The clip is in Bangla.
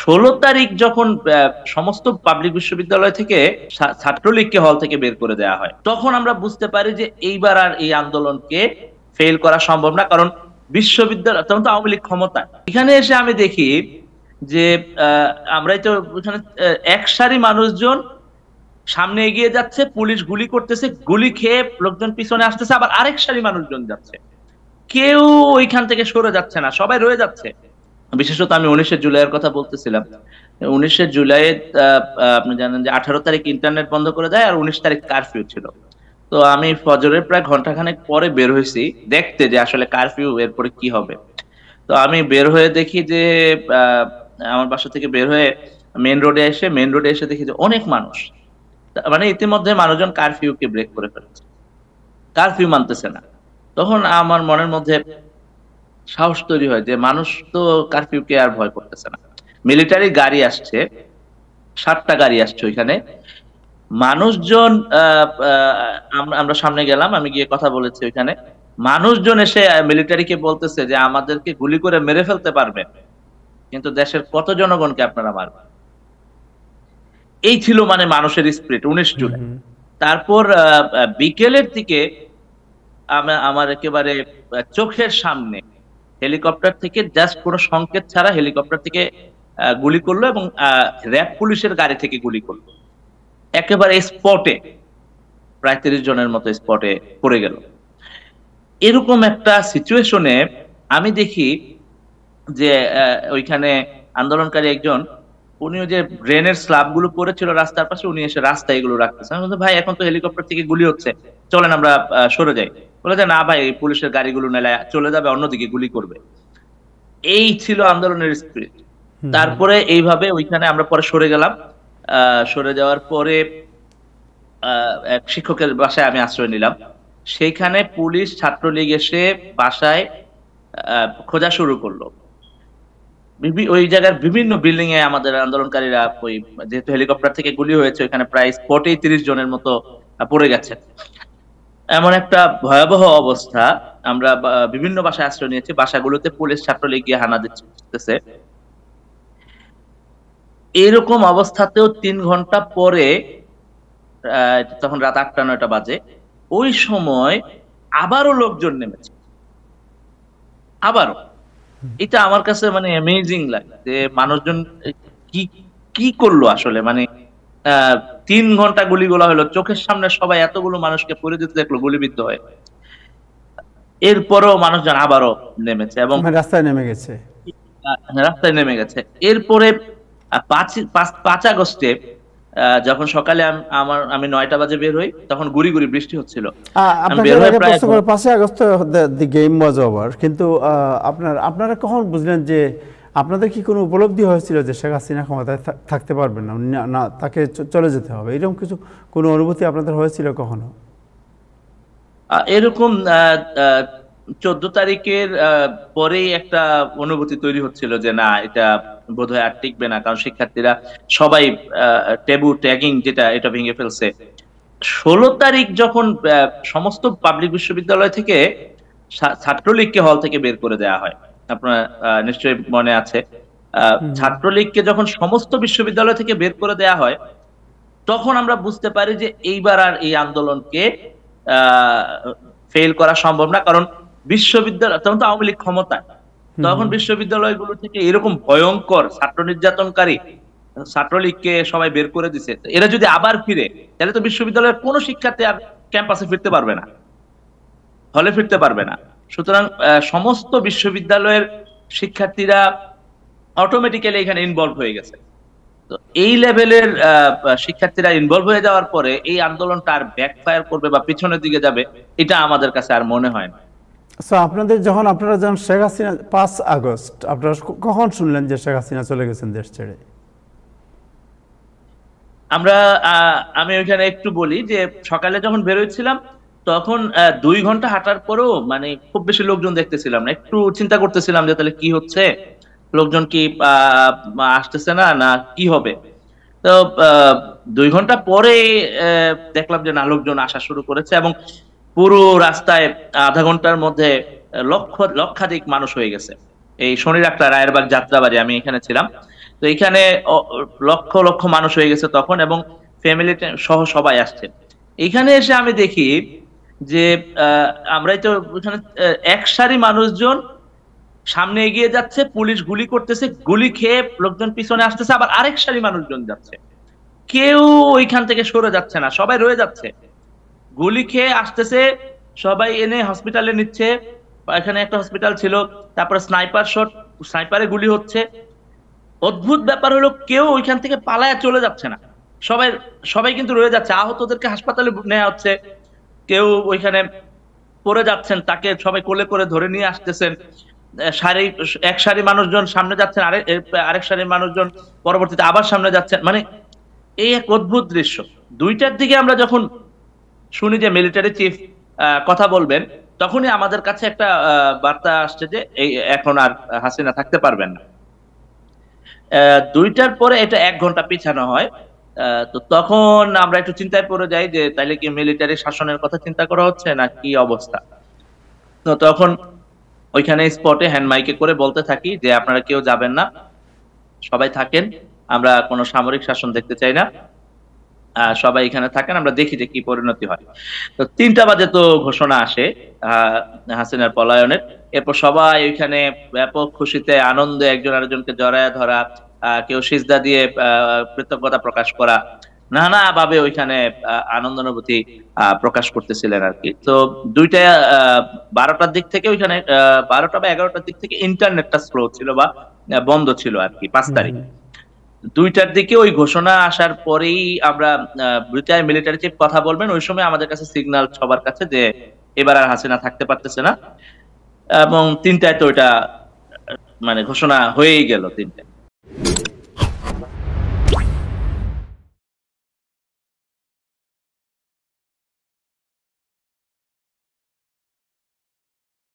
16 তারিখ যখন সমস্ত পাবলিক বিশ্ববিদ্যালয় থেকে ছাত্রলীগকে হল থেকে বের করে দেওয়া হয়, তখন আমরা বুঝতে পারি যে এইবার আর এই আন্দোলনকে ফেল করা সম্ভব না। কারণ বিশ্ববিদ্যালয় তখন তো আওয়ামী লীগ ক্ষমতা। এখানে এসে আমি দেখি যে আমরাই তো ওখানে এক সারি মানুষজন সামনে এগিয়ে যাচ্ছে, পুলিশ গুলি করতেছে, গুলি খেয়ে লোকজন পিছনে আসতেছে, আবার আরেক সারি মানুষজন যাচ্ছে, কেউ ওইখান থেকে সরে যাচ্ছে না, সবাই রয়ে যাচ্ছে। বিশেষত আমি 19শে জুলাইয়ের কথা বলতেছিলাম। 19শে জুলাই আপনি জানেন যে 18 তারিখ ইন্টারনেট বন্ধ করে দেয়, আর 19 তারিখ কারফিউ ছিল। তো আমি ফজরের প্রায় ঘন্টাখানেক পরে বের হয়েছি দেখতে যে আসলে কারফিউ এরপরে কি হবে। তো আমি বের হয়ে দেখি যে আমার বাসা থেকে বের হয়ে মেন রোডে এসে দেখি যে অনেক মানুষ, মানে ইতিমধ্যে মানুষজন কারফিউকে ব্রেক করে ফেলেছে, কারফিউ মানতেছে না। তখন আমার মনের মধ্যে সাহস তৈরি হয় যে মানুষ তো কারফিউকে আর ভয় করতেছে না। মিলিটারি গাড়ি আসছে, 7টা গাড়ি আসছে ওইখানে। মানুষজন আমরা সামনে গেলাম, আমি গিয়ে কথা বলেছি ওইখানে। মানুষজন এসে মিলিটারিকে বলতেছে যে আমাদেরকে গুলি করে মেরে ফেলতে পারবেন, কিন্তু দেশের কত জনগণকে আপনারা মারবেন। এই ছিল মানে মানুষের স্পিরিট 19 জুলাই। তারপর বিকেলের দিকে আমার একেবারে চোখের সামনে হেলিকপ্টার থেকে জাস্ট কোনো সংকেত ছাড়া হেলিকপ্টার থেকে গুলি করলো, এবং র্যাব পুলিশের গাড়ি থেকে গুলি করলো একেবারে স্পটে। প্রায় 30 জনের মতো স্পটে পড়ে গেল। এরকম একটা সিচুয়েশনে আমি দেখি যে ওইখানে আন্দোলনকারী একজন, উনিও যে ড্রেনের স্ল্যাব গুলো পড়েছিল রাস্তার পাশে, উনি এসে রাস্তায় এগুলো রাখতেছে। আমি বলছি, ভাই এখন তো হেলিকপ্টার থেকে গুলি হচ্ছে, চলেন আমরা সরে যাই। বলে যে না ভাই, পুলিশের গাড়িগুলো নেলে চলে যাবে, অন্যদিকে গুলি করবে। এই ছিল আন্দোলনের স্পিরিট। তারপরে এইভাবে ওইখানে আমরা পরে সরে গেলাম। সরে যাওয়ার পরে এক শিক্ষকের বাসায় আমি আশ্রয় নিলাম। সেইখানে পুলিশ ছাত্রলীগ এসে বাসায় খোঁজা শুরু করলো। ওই জায়গার বিভিন্ন বিল্ডিং এ আমাদের আন্দোলনকারীরা, ওই যেহেতু হেলিকপ্টার থেকে গুলি হয়েছে, ওইখানে প্রায় স্পটেই 30 জনের মতো পড়ে গেছে। এমন একটা ভয়াবহ অবস্থা। আমরা বিভিন্ন বাসায় আশ্রয় নিয়েছি, বাসাগুলোতে পুলিশ ছাত্রলীগ গিয়ে হানা দিতেছে। এরকম অবস্থাতেও 3 ঘন্টা পরে, তখন রাত 8টা 9টা বাজে, ওই সময় আবারও লোকজন নেমেছে, আবারও। এটা আমার কাছে মানে অ্যামেজিং লাগে যে মানুষজন কি কি করলো আসলে। মানে 3 ঘন্টা গুলিগোলা হলো, চোখের সামনে সবাই এতগুলো মানুষকে পড়ে যেতে দেখলো গুলিবিদ্ধ হয়ে। এরপরেও মানুষজন আবারও নেমেছে এবং রাস্তায় নেমে গেছে। এরপরে 5 আগস্টে যখন সকালে আমি 9টা বাজে বের হই, তখন গুড়ি গুড়ি বৃষ্টি হচ্ছিল। আপনাদের 5 August the game was over, কিন্তু আপনারা কখন বুঝলেন যে, আপনাদের কি কোনো উপলব্ধি হয়েছিল যে শেখ হাসিনা ক্ষমতায় থাকতে পারবেন না, তাকে চলে যেতে হবে, এরকম কিছু কোনো অনুভূতি আপনাদের হয়েছিল কখনো? এরকম 14 তারিখের পরেই একটা অনুভূতি তৈরি হচ্ছিল যে না, এটা বোধহয় আর টিকবে না, কারণ শিক্ষার্থীরা সবাই ট্যাবু ট্যাগিং যেটা, এটা ভেঙে ফেলছে। 16 তারিখ যখন সমস্ত পাবলিক বিশ্ববিদ্যালয় থেকে ছাত্রলীগকে হল থেকে বের করে দেওয়া হয়, আপনার নিশ্চয়ই মনে আছে। ছাত্রলীগকে যখন সমস্ত বিশ্ববিদ্যালয় থেকে বের করে দেওয়া হয়, তখন আমরা বুঝতে পারি যে এইবার আর এই আন্দোলনকে ফেল করা সম্ভব না। কারণ বিশ্ববিদ্যালয় তখন তো আওয়ামী লীগ ক্ষমতা, তখন বিশ্ববিদ্যালয়গুলো থেকে এরকম ভয়ঙ্কর ছাত্র নির্যাতনকারী ছাত্রলীগকে সবাই বের করে দিছে। এরা যদি আবার ফিরে, তাহলে তো বিশ্ববিদ্যালয়ের কোনো শিক্ষার্থী আর ক্যাম্পাসে ফিরতে পারবে না, হলে ফিরতে পারবে না। সুতরাং সমস্ত বিশ্ববিদ্যালয়ের শিক্ষার্থীরা অটোমেটিক্যালি এখানে ইনভলভ হয়ে গেছে। তো এই লেভেলের শিক্ষার্থীরা ইনভলভ হয়ে যাওয়ার পরে এই আন্দোলনটা আর ব্যাকফায়ার করবে বা পিছনের দিকে যাবে, এটা আমাদের কাছে আর মনে হয় না। আপনারা যখন শেখ হাসিনা 5 আগস্ট আপনারা কখন শুনলেন যে শেখ হাসিনা চলে গেছেন দেশ ছেড়ে? আমি ওইখানে একটু বলি যে সকালে যখন বেরোচ্ছিলাম, তখন 2 ঘন্টা হাঁটার পরেও মানে খুব বেশি লোকজন দেখতেছিলাম না। একটু চিন্তা করতেছিলাম যে তাহলে কি হচ্ছে, লোকজন কি আসতেছে না, না কি হবে। তো 2 ঘন্টা পরে দেখলাম যে না, লোকজন আসা শুরু করেছে, এবং পুরো রাস্তায় আধা ঘন্টার মধ্যে লক্ষাধিক মানুষ হয়ে গেছে। এই শনির একটা রায়েরবাগ যাত্রাবাড়ি, আমি এখানে ছিলাম, তো এখানে লক্ষ লক্ষ মানুষ হয়ে গেছে তখন, এবং ফ্যামিলি সহ সবাই আসছে। এখানে এসে আমি দেখি যে আমরাই তো ওখানে এক সারি মানুষজন সামনে এগিয়ে যাচ্ছে, পুলিশ গুলি করতেছে, গুলি খেয়ে লোকজন পিছনে আসতেছে, আবার আরেক সারি মানুষজন যাচ্ছে, কেউ ওইখান থেকে সরে যাচ্ছে না, সবাই রয়ে যাচ্ছে। গুলি খেয়ে আসতেছে, সবাই এনে হসপিটালে নিচ্ছে। এখানে একটা হসপিটাল ছিল, তারপরে স্নাইপার শট, স্নাইপারে গুলি হচ্ছে। অদ্ভুত ব্যাপার হলো কেউ ওইখান থেকে পালায়া চলে যাচ্ছে না, সবাই সবাই কিন্তু রয়ে যাচ্ছে। আহতদেরকে হাসপাতালে নেওয়া হচ্ছে, কেউ ওইখানে পড়ে যাচ্ছেন, তাকে সবাই কোলে করে ধরে নিয়ে আসতেছেন। সারি, এক সারি মানুষজন সামনে যাচ্ছেন, আরেক সারির মানুষজন পরবর্তীতে আবার সামনে যাচ্ছেন। মানে এই এক অদ্ভুত দৃশ্য। 2টার দিকে আমরা যখন শুনি যে মিলিটারি চিফ কথা বলবেন, তখনই আমাদের কাছে একটা বার্তা আসছে যে এই এখন আর হাসিনা থাকতে পারবেন না। 2টার পরে এটা 1 ঘন্টা পিছানো হয়। তো তখন আমরা একটু চিন্তায় পড়ে যাই যে তাইলে কি মিলিটারি শাসনের কথা চিন্তা করা হচ্ছে না কি অবস্থা। তো তখন ওইখানে স্পটে হ্যান্ড মাইকে করে বলতে থাকি যে আপনারা কেউ যাবেন না, সবাই থাকেন, আমরা কোনো সামরিক শাসন দেখতে চাই না, সবাই এখানে থাকেন, আমরা দেখি যে কি পরিণতি হয়। তো 3টা বাজে তো ঘোষণা আসে হাসিনার পলায়নের। এরপর সবাই ওইখানে ব্যাপক খুশিতে আনন্দে একজন আরেকজনকে জড়ায় ধরা, কেউ সিজদা দিয়ে কৃতজ্ঞতা প্রকাশ করা, নানা ভাবে ওইখানে আনন্দ অনুভূতি প্রকাশ করতেছিলেন আর কি। তো 12টার দিক থেকে ওইখানে 12টা বা 11টার দিক থেকে ইন্টারনেটটা স্লো ছিল বা বন্ধ ছিল আর কি 5 তারিখ। 2টার দিকে ওই ঘোষণা আসার পরেই আমরা ব্রিটিশ মিলিটারি চিফ কথা বলবেন, ওই সময় আমাদের কাছে সিগন্যাল সবার কাছে যে এবার আর হাসিনা থাকতে পারতেছে না, এবং 3টায় তো ওইটা মানে ঘোষণা হয়েই গেল 3টায়।